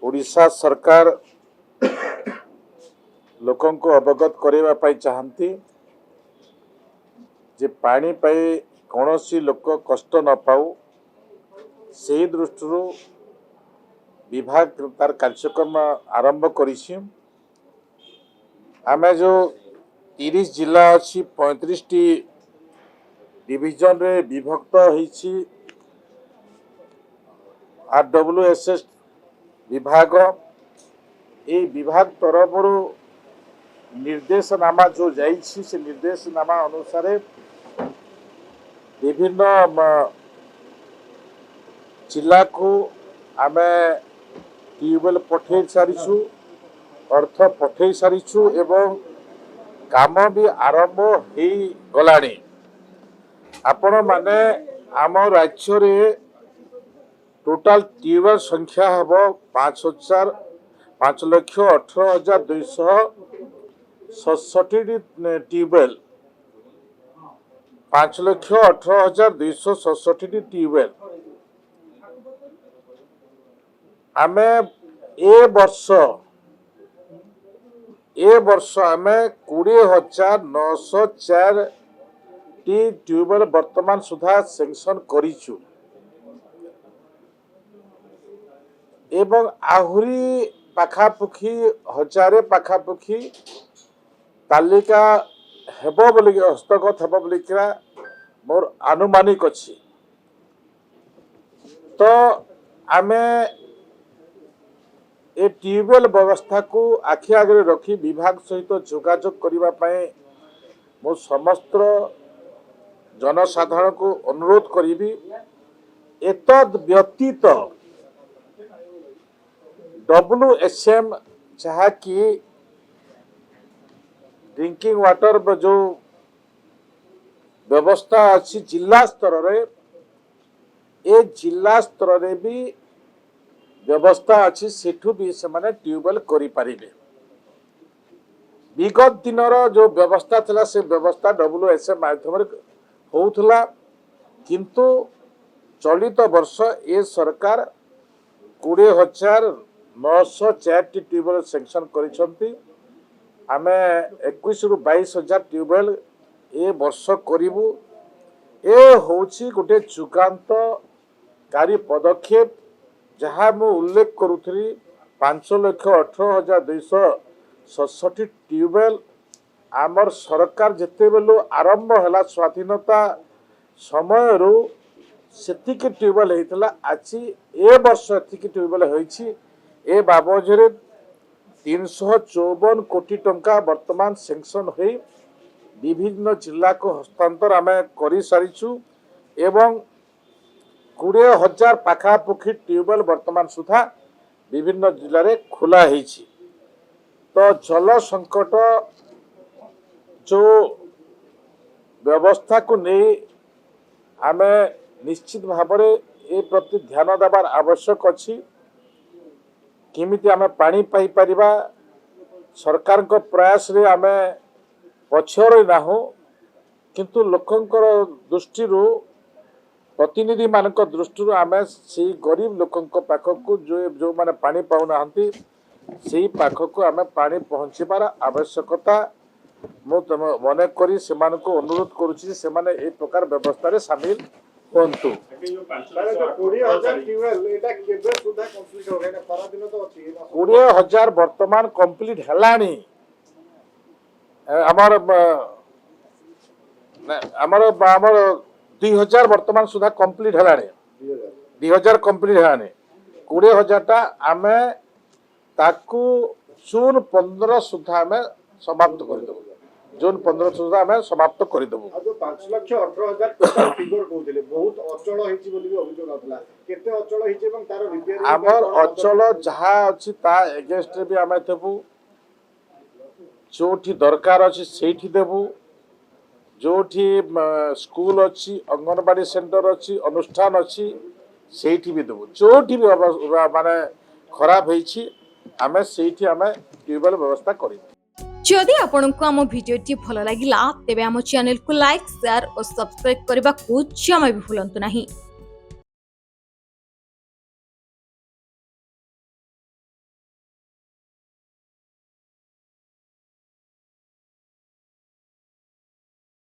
ओडिशा सरकार लोकों को अवगत करने चाहती जे पानी पाई कौन सी लोक कष्ट न पाऊ से दृष्टि विभाग तार कार्यक्रम आरंभ करिछि। आमे जो 30 जिला अच्छी 35 टी डिविजन रे विभक्त होइछि। RWSS विभाग ये विभाग तरफ निर्देशनामा जो जाइछि से निर्देशनामा अनुसार विभिन्न जिला को आमे ट्यूबवेल पठे सारिछु, अर्थ पठे सारिछु एवं काम भी आरंभ हो गलानी। आपण माने आम राज्य रे टोटाल ट्यूबवेल संख्या हम 5,18,267 ट्यूबवेल 5,18,267 ट्यूबवेल आमे ए वर्ष आमे 20,904 टी ट्यूबवेल वर्तमान सुधा सेंक्शन करिछु एवं आहुरी पाखापुखी हजारे पाखापुखी तालिका हेबो बोली हस्तगत हेबो बोली मोर अनुमानिक अछि। तो आमे ए ट्यूबवेल व्यवस्था को आखि आगे रखी विभाग सहित जोगाजोग करबा पय मो समस्त जनसाधारण को अनुरोध करी। एतद व्यतीत WSM जहाँ की ड्रिंकिंग वाटर जो व्यवस्था अच्छी जिला स्तर रे ए जिला स्तर रे भी व्यवस्था अच्छी सेठू भी से माने ट्यूबवेल करि परिबे। विगत दिनर जो व्यवस्था थला से व्यवस्था WSM माध्यम रे होउथला, किंतु चलित वर्ष ए सरकार 20,904 टी ट्यूबवेल सेंक्शन करिसंती। आमे 21 रु 22,000 ट्यूबवेल ए वर्ष करिवु। ए होउछि गोटे जुगांतकारी पदक्षेप जहाँ मु उल्लेख करुथली 5,18,267 ट्यूबवेल आमर सरकार जेते बेलु आरंभ हला स्वाधीनता समय रु सेतिके ट्यूबवेल हेतला। आज ए वर्ष एतिके ट्यूबवेल होइछि। ए बाबजरे 354 कोटी टंका वर्तमान सेंक्शन होई विभिन्न जिला को हस्तांतर आमे करि सारिछु एवं 20,000 पाखापुखी ट्यूबवेल वर्तमान सुधा विभिन्न जिले रे खुला होइछि। तो जल संकट जो व्यवस्था को नहीं आमे निश्चित भाव में ए प्रति ध्यान देवार आवश्यक अछि। किमिति आमे पानी पाई परिबा सरकार को प्रयास रे आमे पछरे नाहु, किंतु लोकंकर दृष्टि प्रतिनिधि मानक दृष्टि आमे से गरीब लोकंक पाखक जो माने पानी पाउ नाहंती से पाखक आमे पानी पहुंचीबार आवश्यकता मु मने करी से को अनुरोध करूची से माने ए प्रकार व्यवस्था रे शामिल होंतु। 20,000 वर्तमान कंप्लीट हेलानी। हमर 2,000 वर्तमान सुधा कंप्लीट हेलानी। 2,000 कंप्लीट हेलानी। 20,000 टा आमे ताकू जून 15 सुधा आमे समाप्त कर देबो। जून 15 सुधा आमे समाप्त कर देबो। जो 5,18,000 टोटल फिगर कहउथिले बहुत अचल हेछि बोली भी अभियोग आतला। केते अचल हेछि एवं तार रिपेयर हमर अचल जहा अछि ता एगेंस्ट रे भी आमे देबो। जोठी दरकार अछि सेठी देबो। जोठी स्कूल अच्छी अंगनवाड़ी सेंटर अच्छी अनुष्ठान अच्छी सेठी भी देबो। जोठी भी माने खराब हेछि आमे सेठी आमे ट्यूबवेल व्यवस्था करी। जदि आपंक आम भिडी भल लगा तेब आम चैनल को लाइक शेयर और सब्सक्राइब करने को जमा भी भूलु नहीं।